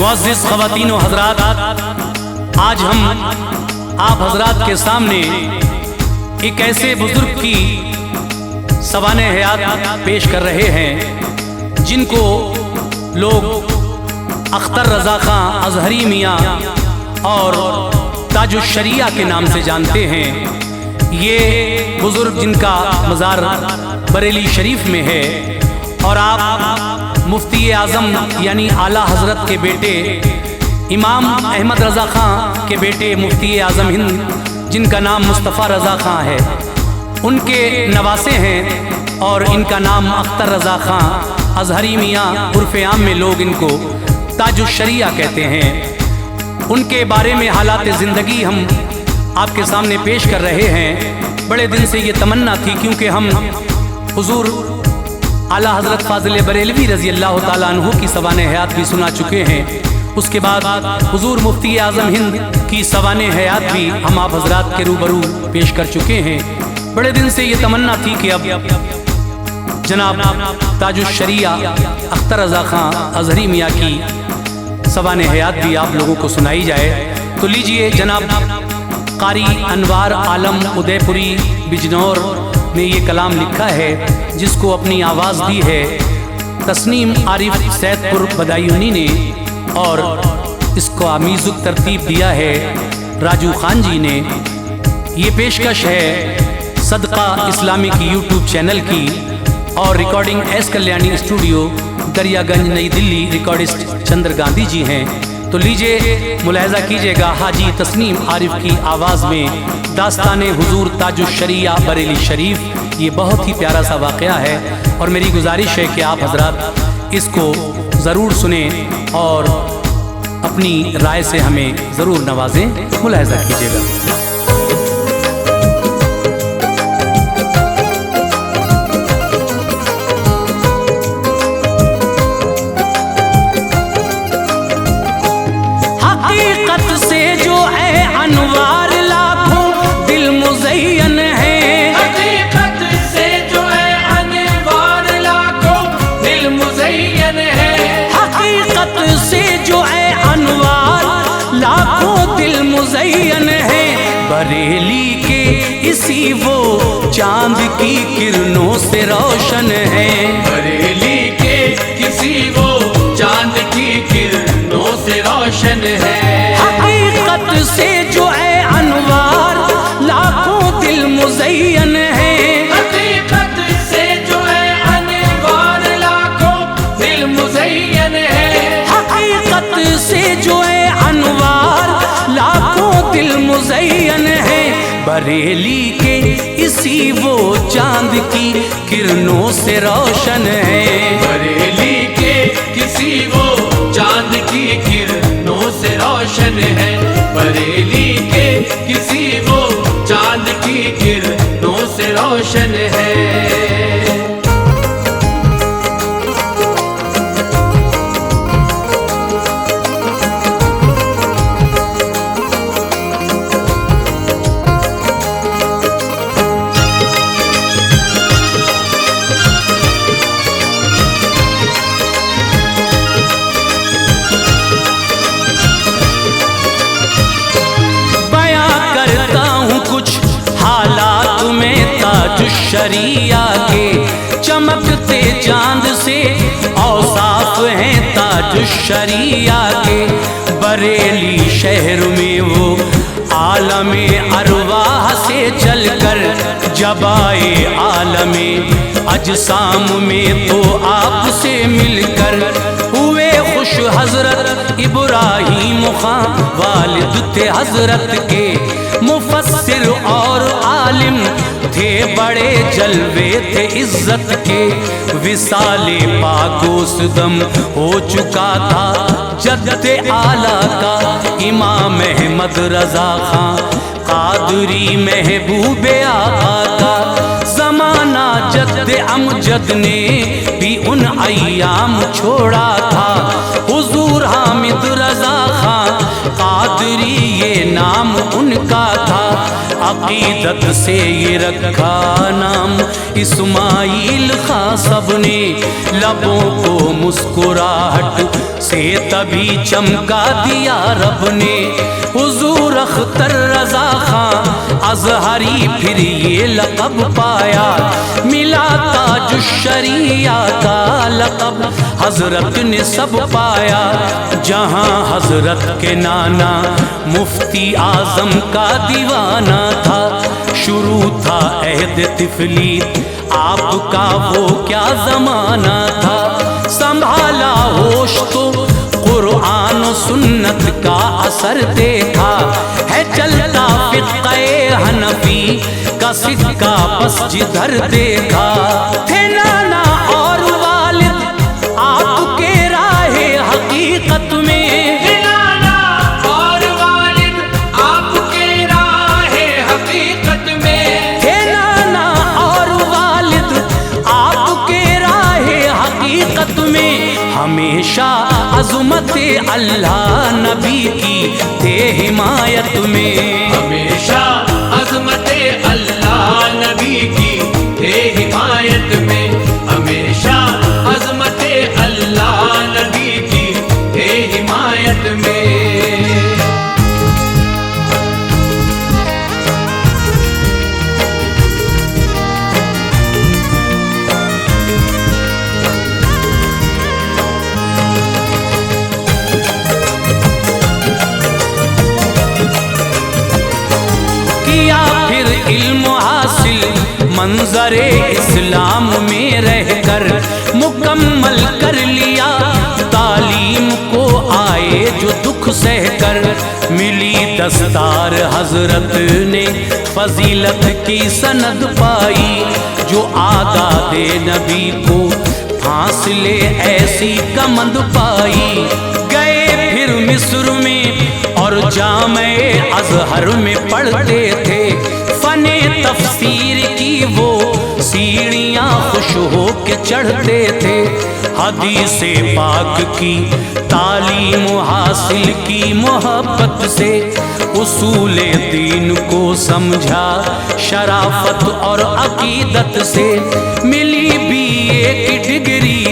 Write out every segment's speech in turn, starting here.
मुअज़्ज़िज़ ख़वातीन व हज़रात, आज हम आप हज़रात के सामने एक ऐसे बुज़ुर्ग की सवाने हयात पेश कर रहे हैं जिनको लोग अख्तर रज़ा खां अज़हरी मियाँ और ताजुश्शरिया के नाम से जानते हैं। ये बुज़ुर्ग जिनका मज़ार बरेली शरीफ में है और आप मुफ्ती आज़म यानी आला हज़रत के बेटे इमाम अहमद रज़ा खां के बेटे मुफ्ती आज़म हिंद जिनका नाम मुस्तफ़ा रज़ा खां है, उनके नवासे हैं और इनका नाम अख्तर रज़ा खां अज़हरी मियाँ उर्फ़े आम में लोग इनको ताजुश्शरिया कहते हैं। उनके बारे में हालात ज़िंदगी हम आपके सामने पेश कर रहे हैं। बड़े दिन से ये तमन्ना थी, क्योंकि हम हुज़ूर आला हज़रत फ़ाज़िल बरेलवी रज़ी अल्लाह ताला अन्हु की सवाने हयात भी सुना चुके हैं। उसके बाद हुज़ूर मुफ्ती आज़म हिंद की सवाने हयात भी हम आप हज़रात के रूबरू पेश कर चुके हैं। बड़े दिन से ये तमन्ना थी कि अब जनाब ताजुश्शरिया अख्तर रज़ा खां अज़हरी मियाँ की सवाने हयात भी आप लोगों को सुनाई जाए। तो लीजिए, जनाब कारी अनवार आलम उदयपुरी बिजनौर ने ये कलाम लिखा है, जिसको अपनी आवाज़ दी है तस्नीम आरिफ सैदपुर बदायूनी ने, और इसको आमीज़ुक तरतीब दिया है राजू खान जी ने। ये पेशकश है सदका इस्लामिक यूट्यूब चैनल की और recording S Kalyani studio Daryaganj नई दिल्ली। रिकॉर्डिस्ट चंद्र गांधी जी हैं। तो लीजिए मुलाहज़ा कीजिएगा हाजी तस्नीम आरिफ की आवाज़ में दास्ताने हुजूर ताजुश्शरिया बरेली शरीफ। ये बहुत ही प्यारा सा वाक़या है और मेरी गुजारिश है कि आप हज़रात इसको ज़रूर सुने और अपनी राय से हमें ज़रूर नवाजें। मुलाहज़ा कीजिएगा। बरेली के इसी वो चांद की किरणों से रोशन है। बरेली के किसी वो चांद की किरणों से रोशन है। हकीकत से जो है अनवार लाखों दिल मुज़य्यन है। हकीकत से जो है अनवार लाखों दिल मुज़य्यन है। हकीकत से जो है अनवार लाखों दिल मुज़य्यन है। बरेली के इसी वो चांद की किरणों से रोशन है। बरेली के किसी वो चांद की किरणों से रोशन है। बरेली के किसी वो चांद की किरणों से रोशन है। ताजुश्शरिया के चमकते चांद से औसाफ हैं ताजुश्शरिया के। बरेली शहर में वो आलमे अरवाह से चलकर जब आए आलमे अजसाम में, तो आपसे मिलकर हुए खुश हजरत इब्राहीम खां वालिद थे हजरत के। मुफस्सिर और आलिम थे, बड़े जलवे थे इज्जत के। विसाले पाकोसदम हो चुका था जद्दे आला का इमाम अहमद रज़ा खां कादरी महबूबे आका का। ज़माना जद्दे अमजद ने भी उन अय्याम छोड़ा था। हुजूर हामिद रज़ा खां कादरी ये नाम उनका था। عقیدت سے یہ رکھا نام اسماعیل خاں، سب نے لبوں کو مسکراہٹ سے تبھی چمکا دیا رب نے۔ حضور اختر رضا خاں ازہری پھر یہ لقب پایا، ملا تاج الشریعہ کا لقب حضرت نے سب پایا۔ جہاں حضرت کے نانا مفتی اعظم کا دیوانہ تھا، شروع تھا عہد طفلیت آپ کا وہ کیا زمانہ تھا۔ سنبھالا ہوش تو قرآن و سنت کا اثر دیکھا، ہے چلتا فقہ حنفی کا سکہ بس جدھر دیکھا۔ تھے نانا اور والد آپ کے راہ حقیقت میں، تھے نانا اور والد آپ کے راہ حقیقت میں، تھے نانا اور والد آپ کے راہ حقیقت میں۔ ہمیشہ عظمت اللہ نبی کی تھے حمایت میں، ہمیشہ عظمت اللہ نبی کی تھے حمایت میں، ہمیشہ عظمت اللہ نبی کی تھے حمایت میں۔ کیا پھر علم حاصل منظر اسلام میں رہ کر، مکمل کر لیا تعلیم کو آئے جو دکھ سہ کر۔ ملی دستار حضرت نے فضیلت کی سند پائی، جو عادات نبی کو فاصلے ایسی کمند پائی۔ گئے پھر مصر میں اور جامع ازہر میں پڑھتے تھے، فن تفسیر کی وہ سیڑھیاں خوش ہو کے چڑھتے تھے۔ حدیث پاک کی تعلیم حاصل کی محبت سے، اصول دین کو سمجھا شرافت اور عقیدت سے۔ ملی BA کی ڈگری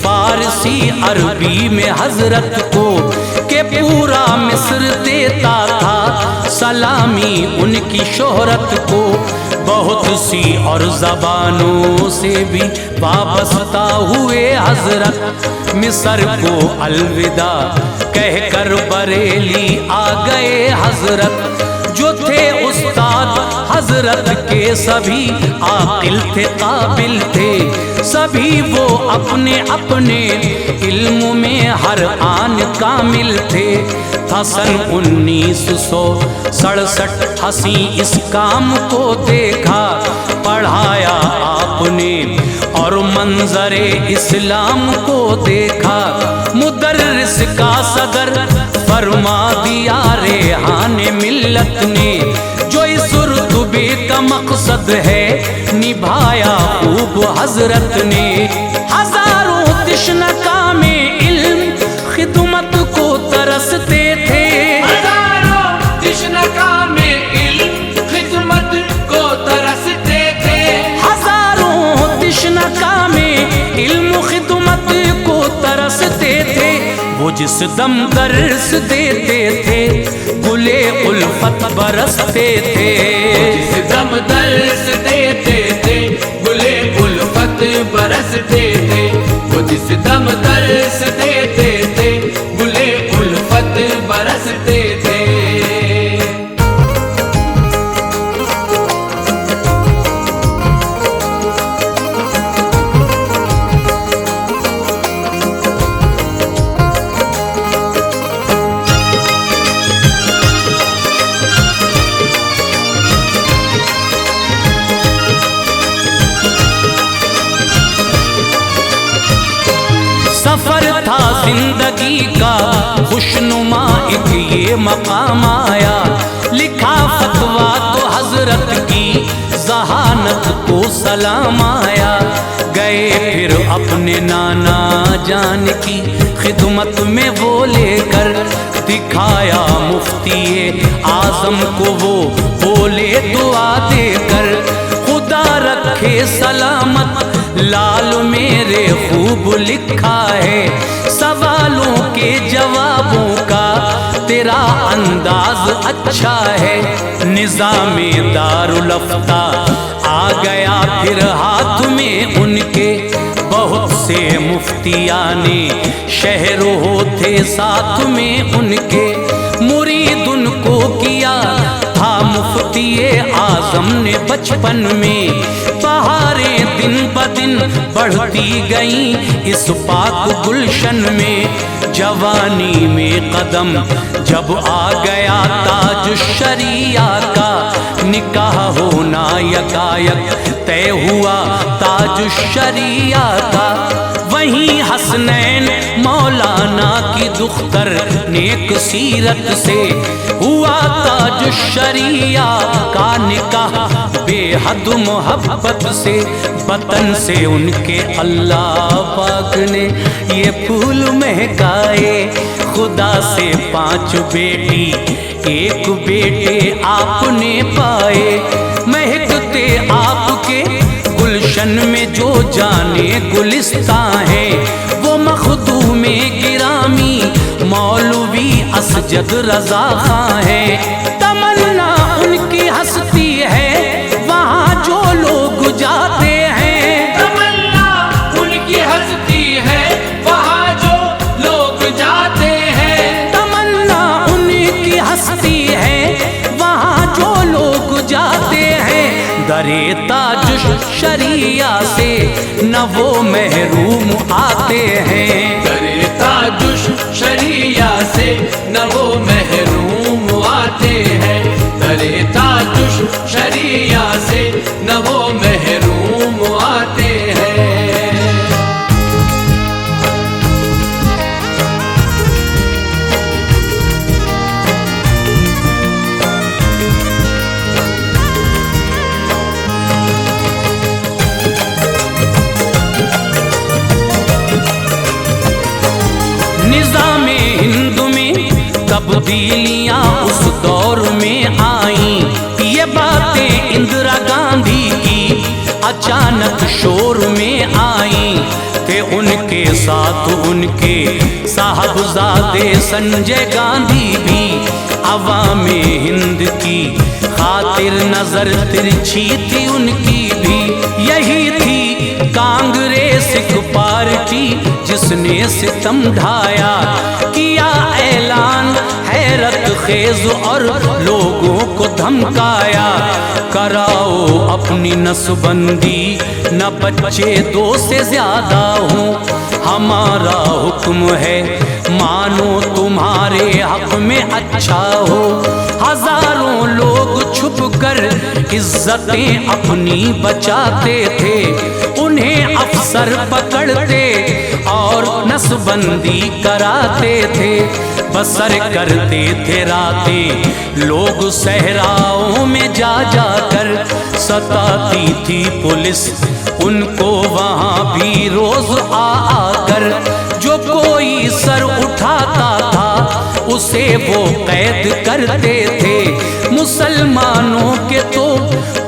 فارسی عربی میں حضرت کو، کہ پورا مصر دیتا تھا سلامی ان کی شہرت کو۔ بہت سی اور زبانوں سے بھی وابستہ ہوئے حضرت، مصر کو الوداع کہہ کر بریلی آ گئے حضرت۔ جو تھے استاد حضرت کے سبھی عاقل تھے، قابل تھے سبھی، وہ اپنے اپنے علم میں ہر آن کامل تھے۔ تھا سن 1967 ہنسی اس کام کو دیکھا، پڑھایا آپ نے اور منظر اسلام کو دیکھا۔ مدرس کا صدر فرما دیا ریحان ملت نے، جو اس رتبے کا مقصد ہے نبھایا خوب حضرت نے۔ ہزاروں تشنہ میں علم خدمت کو ترستے تھے، ہزاروں تشنہ میں علم خدمت کو ترستے تھے، ہزاروں تشنہ میں علم خدمت کو ترستے تھے۔ وہ جس دم درس دیتے تھے گلے الفت برستے تھے، جس دم درس دیتے تھے گلے الفت برستے تھے، وہ جس دم درس دیتے تھے گلے الفت برستے تھے۔ سفر تھا زندگی کا خوشنما ایک یہ مقام آیا، لکھا فتویٰ تو حضرت کی ذہانت کو سلام آیا۔ گئے गए फिर अपने नाना जान की खिदमत में वो लेकर, दिखाया मुफ्ती आजम को वो बोले दुआ देकर, खुदा रखे सलामत लाल मेरे खूब लिखा है, सवालों के जवाबों का तेरा अंदाज अच्छा है। निज़ामे दारुल अफ्ता आ गया फिर हाथ में उनके, बहुत से मुफ्तियाने शहर होते साथ में उनके, मुरीद उनको किया था मुफ्ती आजम ने बचपन में। बहारें दिन ब दिन बढ़ती गईं इस पाक गुलशन में, जवानी में कदम जब आ गया ताज शरिया का, निकाह होना यकायक तय हुआ ताज शरिया का। वहीं हसनैन मौलाना की दुख्तर नेक सीरत से हुआ ताज शरिया का निकाह बेहद मोहब्बत से। वतन से उनके अल्लाह पाक ने ये फूल महकाए, खुदा से 5 बेटी 1 बेटे आपने पाए। महकते आपके गुलशन में जो जाने गुलिस्तां है, वो मखदूमे गिरामी मौलवी असजद रजा खां है। तमन्ना उनकी हस्ती है वहाँ जो लोग जाते हैं, तमन्ना उनकी हस्ती है वहाँ जो लोग जाते हैं। तमन्ना उनकी हस्ती है वहाँ जो लोग जाते हैं। दरे ताज शरिया से न वो महरूम आते हैं, दरे ताज शरिया से न वो महरूम आते हैं। दरे ताज शरिया से न वो महरूम आते हैं। निज़ामे हिंद में तब्दीलियाँ उस दौर में आईं, ये बातें इंदिरा गांधी की अचानक शोर में आईं। थे उनके साथ उनके साहबजादे संजय गांधी भी, अवामे हिंद की खातिर नजर तिरछी थी उनकी भी। यही थी कांग्रेस पार्टी जिसने सितम ढाया, किया ऐलान हैरत खेज और लोगों को धमकाया। कराओ अपनी नसबंदी न बच्चे 2 से ज्यादा हो, हमारा हुक्म है मानो तुम्हारे हक में अच्छा हो। हजारों लोग छुप कर इज्जतें अपनी बचाते थे, उन्हें अफसर पकड़ते और नसबंदी कराते थे। बसर करते थे रातें लोग सहराओं में जा जाकर, सताती थी पुलिस उनको वहाँ भी रोज आ आकर। जो कोई सर उठाता था उसे वो कैद करते थे, मुसलमानों के तो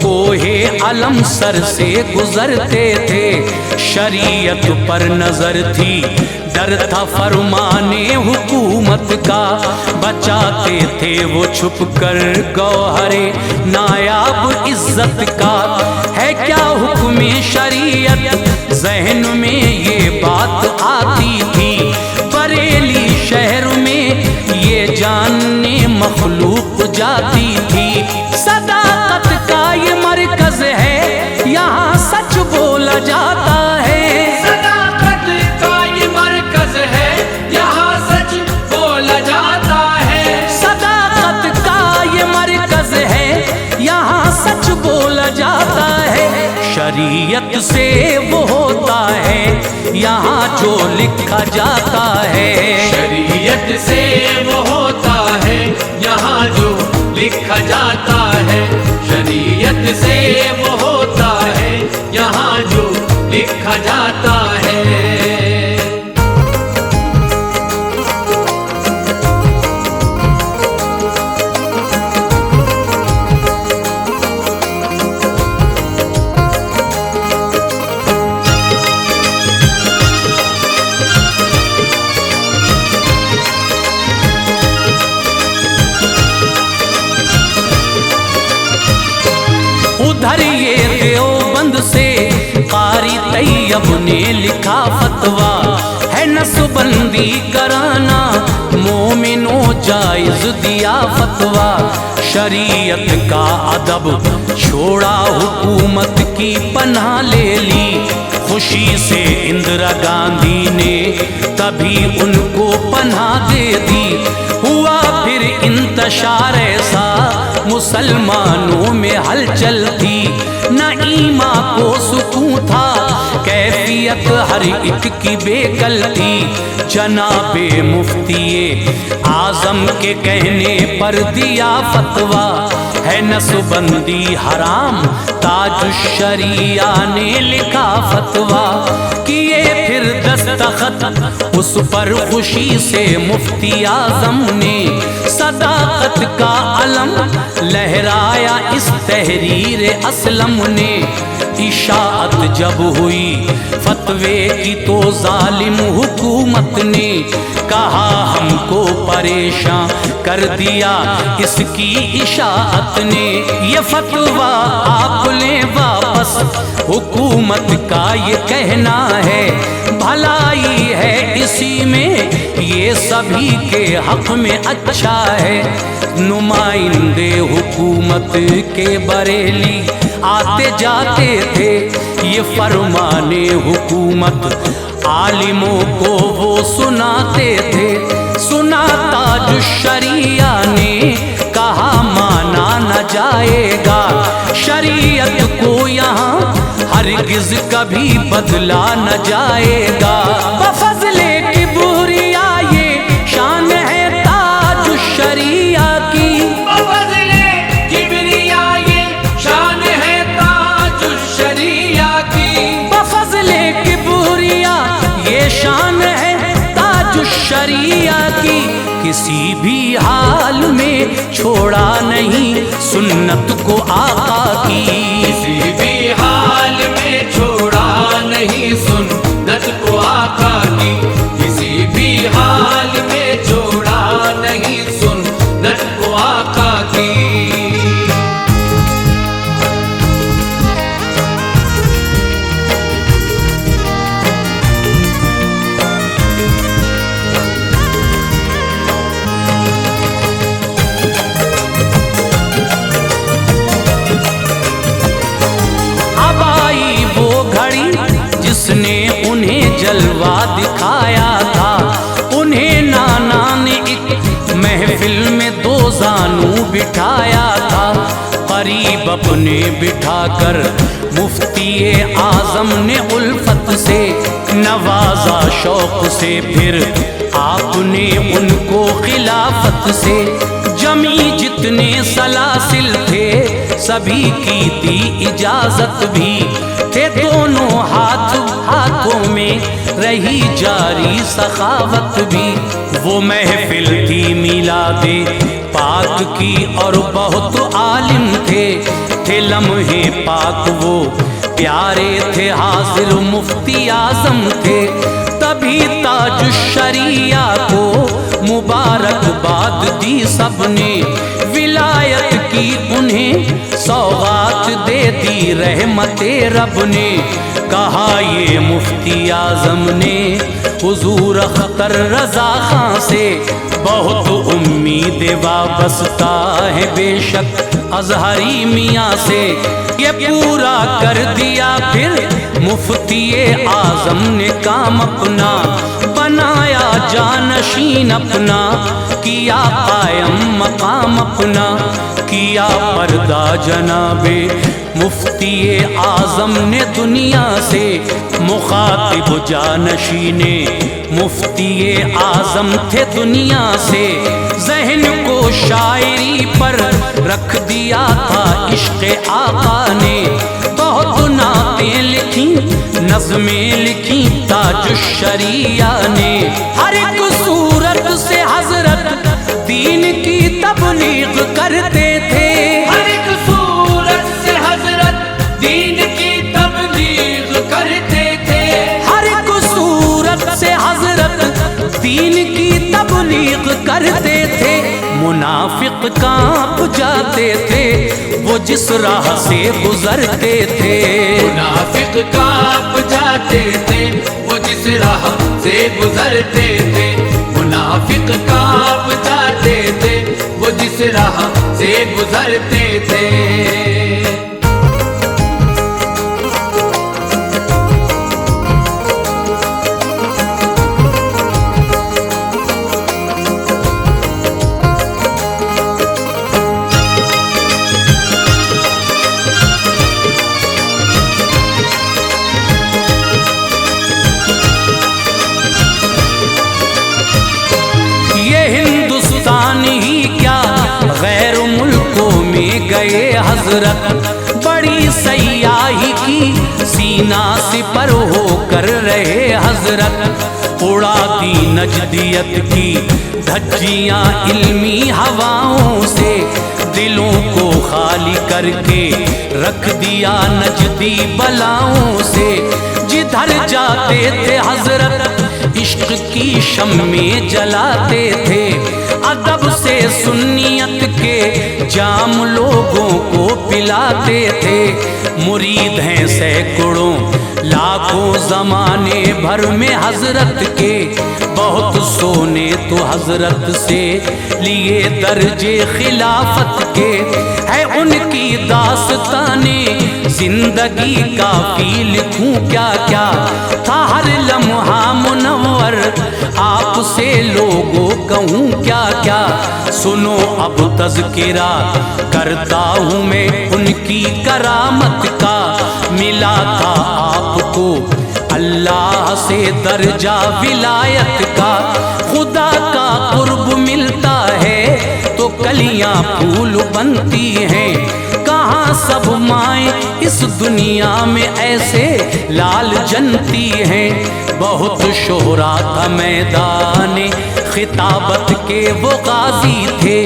कोहे अलम सर से गुजरते थे। शरीयत पर नजर थी, डर था फरमाने हुकूमत का, बचाते थे वो छुप कर गौहरे नायाब इज्जत का। है क्या हुक्म शरीयत जहन में ये बात आती थी, बरेली शहर में ये जानने मखलूक जाती थी। सदाकत का ये मरकज है, यहाँ सच बोला जाता है। सदाकत का ये मरकज है, यहाँ सच बोला जाता है। सदाकत का ये मरकज है, यहाँ सच बोला जाता है। शरीयत से वो होता है यहाँ जो लिखा जाता है। शरीयत से वो होता है यहाँ जो लिखा जाता है। शरीयत से वो होता है यहाँ जो लिखा देखा जाता है। उधर ये देवबंद से कारी तैयब ने लिखा फतवा है, नसबंदी कराना मोमिनो जायज दिया फतवा। शरीयत का अदब छोड़ा, हुकूमत की पनाह ले ली। खुशी से इंदिरा गांधी ने तभी उनको पनाह दे दी। हुआ फिर इंतशार ऐसा, मुसलमानों में हलचल थी। न ईमा को सुकून था, कैफियत हर एक की बेकल थी। जनाबे मुफ्तिये आजम के कहने पर दिया फतवा है, नसबंदी हराम। ताजुश्शरिया ने लिखा फतवा, किए फिर दस्तखत उस पर खुशी से मुफ्ती आजम ने। सदाकत का अलम लहराया इस तहरीर असलम ने। इशाअत जब हुई फतवे की तो जालिम हुकूमत ने कहा, हमको परेशान कर दिया इसकी इशाअत ने। ये फतवा आप लें वापस, हुकूमत का ये कहना है। भलाई है इसी में, ये सभी के हक में अच्छा है। नुमाइंदे हुकूमत के बरेली आते जाते थे, ये फरमाने हुकूमत आलिमों को वो सुनाते थे। सुना ताजुश्शरिया ने कहा, माना न जाएगा शरीयत को यहाँ हरगिज कभी बदला न जाएगा। बफज़ले किबरिया ये शान है ताजुश्शरिया की। बफज़ले किबरिया ये शान है ताजुश्शरिया की। बफज़ले किबरिया ये शान है ताजुश्शरिया की। किसी भी हाल में छोड़ा नहीं सुन्नत को आका की। किसी भी हाल में छोड़ा नहीं सुन्नत को आका की। किसी भी हाल में छोड़ा नहीं सुन्नत को आका की। जिसने उन्हें जलवा दिखाया था, उन्हें नाना ने एक महफिल में दो जानू बिठाया था। करीब अपने बिठाकर मुफ्ती आजम ने उल्फत से नवाजा, शौक से फिर आपने उनको खिलाफत से। जमी जितने सलासिल थे सभी की थी इजाजत भी, थे दोनों हाथों में रही जारी सखावत भी। वो महफिल थी मिलादे पाक की और बहुत आलिम थे लम्हे पाक वो प्यारे थे, हाजिर मुफ्ती आजम थे। तभी ताजुश्शरिया को मुबारकबाद दी सबने, विलायत की उन्हें सौगात दे दी रहमते रब ने। कहा ये मुफ्ती आजम ने हुजूर अख्तर रजा खां से, बहुत उम्मीद वाबस्ता है बेशक अजहरी मियाँ से। ये पूरा कर दिया फिर मुफ्ती आजम ने काम अपना, बनाया जानशीन अपना, किया कायम मकाम अपना। किया पर्दा जनाबे मुफ्ती आजम ने दुनिया से, मुखातिब जानशीने मुफ्ती आजम थे दुनिया से। ज़हन को शायरी पर रख दिया था इश्क़ आका ने, बहुत ना नातें लिखी, नज़में लिखी ताज शरिया ने। हर एक सूरत से हजरत दीन की तबलीग करते थे। हर एक सूरत से हजरत दीन की तबलीग करते थे। हर एक सूरत से हजरत दीन की तबलीग करते थे। मुनाफिक कांप जाते थे वो जिस राह से गुजरते थे। मुनाफिक कांप जाते थे वो जिस राह से गुजरते थे। मुनाफिक कांप जाते थे वो जिस राह से गुजरते थे। गए हजरत बड़ी सयाही की सीना सिपर होकर रहे हजरत। उड़ा दी नजदियत की धज्जियां इल्मी हवाओं से, दिलों को खाली करके रख दिया नजदी बलाओं से। जिधर जाते थे हजरत इश्क की शम्में जलाते थे। अदब से सुन्नियत के जाम लोगों को पिलाते थे। मुरीद हैं सैकड़ों लाखों जमाने भर में हजरत के, बहुत सोने तो हजरत से लिए दर्जे खिलाफत के। है उनकी दास्ताने जिंदगी काफी लिखूं क्या क्या, था हर लम्हा मुनव्वर आपसे लोगों कहूँ क्या क्या। सुनो अब तज़किरा करता हूँ मैं उनकी करामत का। मिला था आपको अल्लाह से दर्जा विलायत का। खुदा का कुर्ब मिलता है तो कलियां फूल बनती हैं। कहाँ सब माएँ इस दुनिया में ऐसे लाल जनती हैं। बहुत शोहरा था मैदाने खिताबत के वो गाजी थे।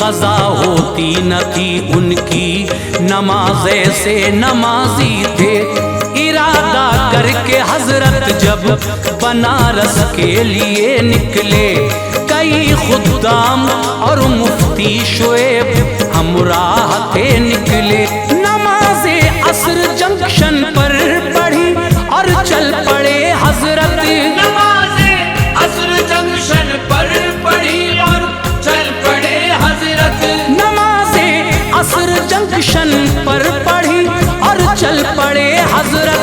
क़ज़ा होती न थी उनकी नमाज़े से नमाजी थे। इरादा करके हजरत जब बनारस के लिए निकले, कई खुद्दाम और मुफ्ती शोएब हमराह थे निकले। नमाज़े असर जंक्शन पर पढ़ी और चल पड़े हजरत। नमाज़े असर जंक्शन पर पढ़ी और चल पड़े हजरत। नमाज़े असर जंक्शन पर पढ़ी और चल पड़े हजरत।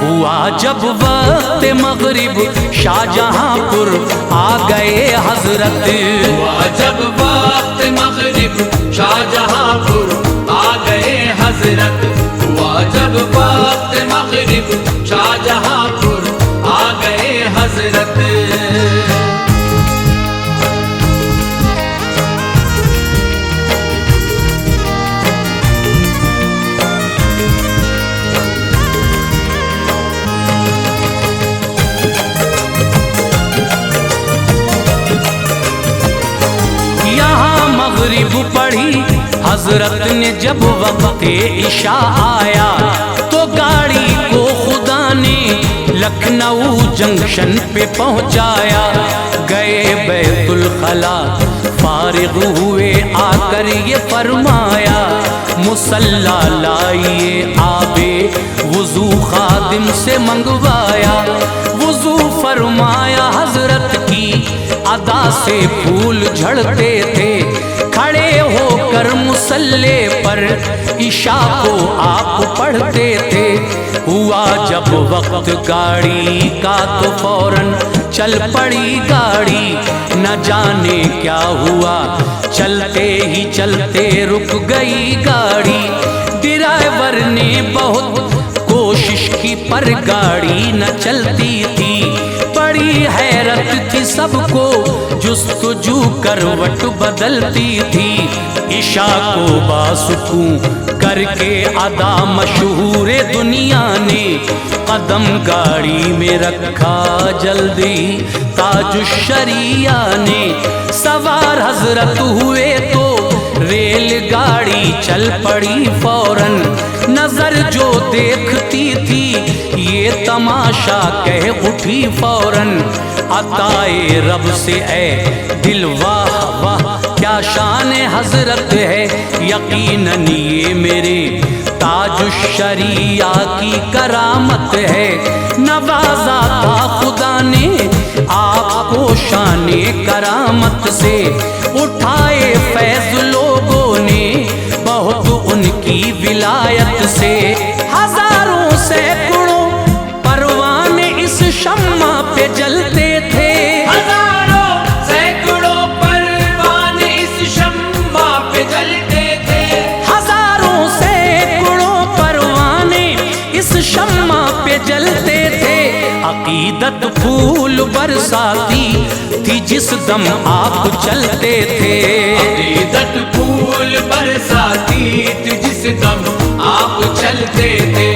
हुआ जब वक्त मगरिब शाहजहांपुर आ गए हजरत। हुआ जब वक्त मगरिब शाहजहांपुर आ गए हजरत। हुआ जब वक्त मगरिब शाहजहांपुर आ गए हजरत। मगरिब पढ़ी हजरत ने जब वक्त इशा आया, तो गाड़ी को खुदा ने लखनऊ जंक्शन पे पहुंचाया। गए बैतुल खला फारिग हुए आकर ये फरमाया, मुसल्ला लाइए आबे वुजू खादिम से मंगवाया। वुजू फरमाया हजरत की अदा से फूल झड़ते थे। खड़े होकर मुसल्ले पर इशा को आप पढ़ते थे। हुआ जब वक्त गाड़ी का तो फौरन चल पड़ी गाड़ी। न जाने क्या हुआ चलते ही चलते रुक गई गाड़ी। ड्राइवर ने बहुत कोशिश की पर गाड़ी न चलती थी। बड़ी हैरत थी सबको जो जुस्तजू करवट बदलती थी, इशा को बासुकूं करके अदा मशहूर दुनिया ने कदम गाड़ी में रखा जल्दी ताजुश्शरिया ने। सवार हजरत हुए तो रेलगाड़ी चल पड़ी फौरन, नजर जो देखती थी ये तमाशा कह उठी फौरन। अताए रब से ए दिल वाह वाह क्या शान हजरत है, यकीनन ये मेरे ताजुश्शरिया की करामत है। नवाजा था खुदा ने आपको शाने करामत से, उठाए फैज लोगों ने बहुत उनकी विलायत से। हजारों सैकड़ों परवाने इस शम्मा पे जलते थे, हजारों सैकड़ों परवाने इस शम्मा पे जलते थे, हजारों सैकड़ों परवाने इस शम्मा पे जलते थे। अकीदत फूल बरसाती थी जिस दम आप चलते थे, अकीदत फूल बरसाती थी जिस दम आप चलते थे,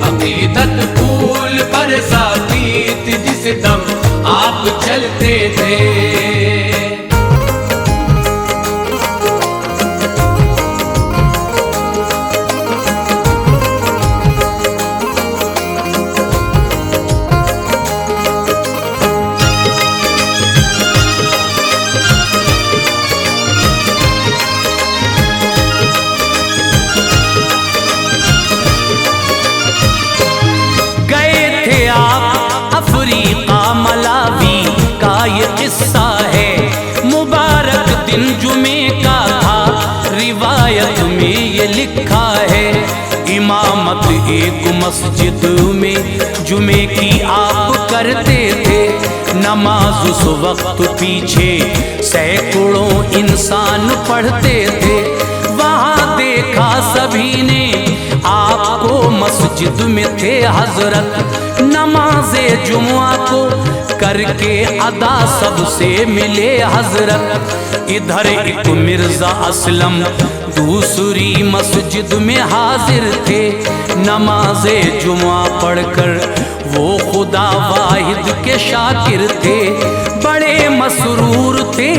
अकीदत फूल बरसाती थी जिस दम आप चलते थे। अफ्रीका मलावी का ये किस्सा है, मुबारक दिन जुमे का था, रिवायत में ये लिखा है। इमामत एक मस्जिद में जुमे की आप करते थे, नमाज उस वक्त पीछे सैकड़ों इंसान पढ़ते थे। वहाँ देखा सभी ने आपको मस्जिद में थे हजरत, नमाज़े जुम्आ को करके अदा सबसे मिले हजरत। इधर एक मिर्जा असलम दूसरी मस्जिद में हाजिर थे, नमाज़े जुम्आ पढ़कर वो खुदा वाहिद के शाकिर थे। बड़े मसरूर थे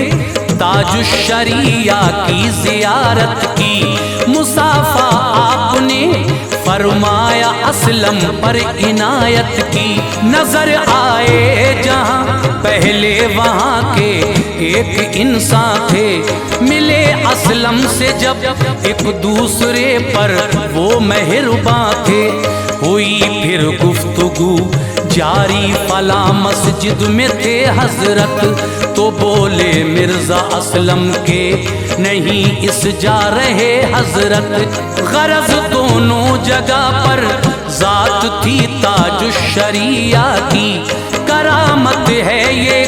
ताजुश्शरिया की जियारत की, मुसाफा आपने फरमाया असलम पर इनायत की। नजर आए जहां पहले वहां के एक इंसान थे, मिले असलम से जब एक दूसरे पर वो मेहरबान थे। हुई फिर गुफ्तगू जारी, फला मस्जिद में थे हजरत, तो बोले मिर्जा असलम के नहीं इस जा रहे हजरत। गरज दोनों जगह पर जात थी ताजुश्शरिया की, करामत है ये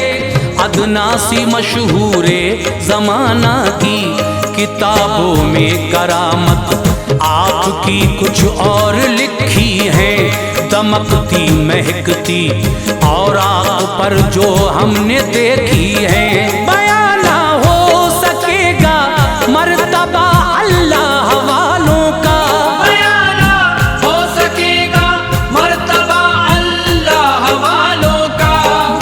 अदना सी मशहूरे जमाना की। किताबों में करामत आपकी कुछ और लिखी है, दमकती महकती और आँख पर जो हमने देखी है। बयां ना हो सकेगा मर्तबा अल्लाह वालों का, बयां ना हो सकेगा मर्तबा अल्लाह वालों का,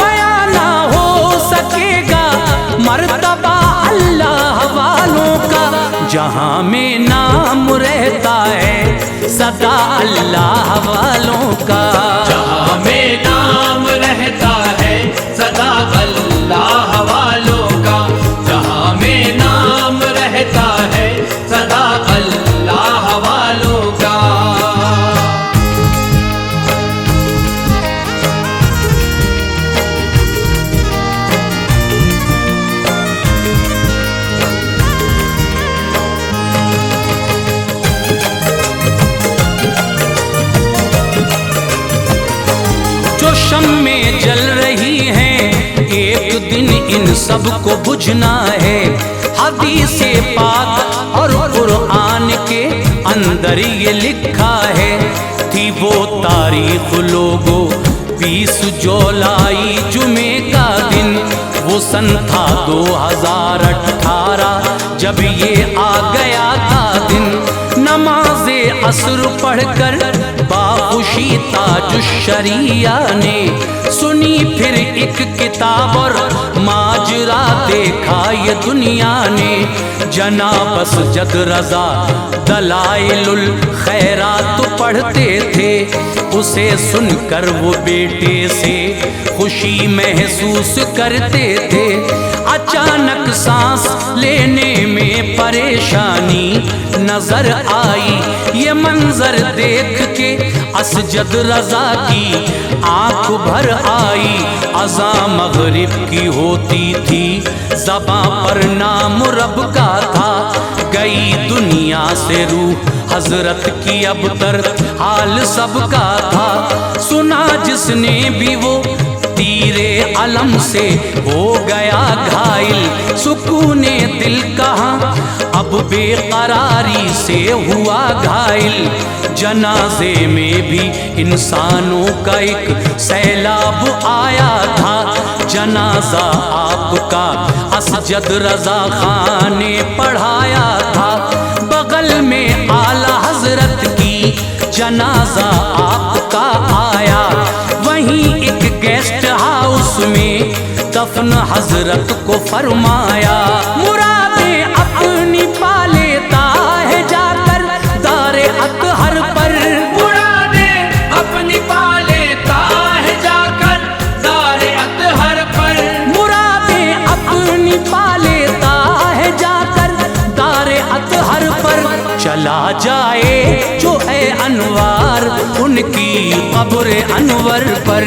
बयां ना हो सकेगा मर्तबा अल्लाह वालों का। जहाँ में नाम रहता है सदा अल्लाह वालों का, जहाँ में नाम रहता है सदा अल्लाह वालों का, जहाँ में नाम रहता है सदा अल्लाह वालों का। शम्में जल रही हैं, एक दिन इन सब को बुझना है। हदीसे पाक और कुरान के अंदर ये लिखा है, थी वो तारीख लोगों 20 जुलाई जुमे का दिन, وہ سن تھا 2018 جب یہ آ گیا تھا دن، نماز عصر پڑھ کر باخوشی تاج الشریعہ نے سنی پھر ایک کتاب اور ماجرا دیکھا یہ دنیا نے، جناب اسجد رضا دلائل الخیرات پڑھتے تھے، اسے سن کر وہ بیٹے سے خوشی محسوس کرتے تھے، اچانک سانس لینے میں پریشانی نظر آئی، یہ منظر دیکھ کے اسجد رضا کی آنکھ بھر آئی، اذان مغرب کی ہوتی تھی، زباں پر نام رب کا تھا، گئی دنیا سے روح حضرت کی اب تر حال سب کا تھا، سنا جس نے بھی وہ تیرے علم سے ہو گیا گھائل، سکون دل کہاں اب بے قراری سے ہوا گھائل، جنازے میں بھی انسانوں کا ایک سیلاب آیا تھا، جنازہ آپ کا اسجد رضا خان نے پڑھایا تھا، بغل میں اعلیٰ حضرت کی جنازہ آپ کا آیا، وہیں ایک گیسٹ ہاؤس میں دفن حضرت کو فرمایا، مرادیں اپنی پا لیتا ہے جا کر دار اطہر پر، مرادیں اپنی پا لیتا ہے جا کر دار اطہر پر، مرادیں اپنی پا لیتا ہے جا کر دار اطہر پر، چلا جائے جو ہے انوار ان کی قبر انور پر،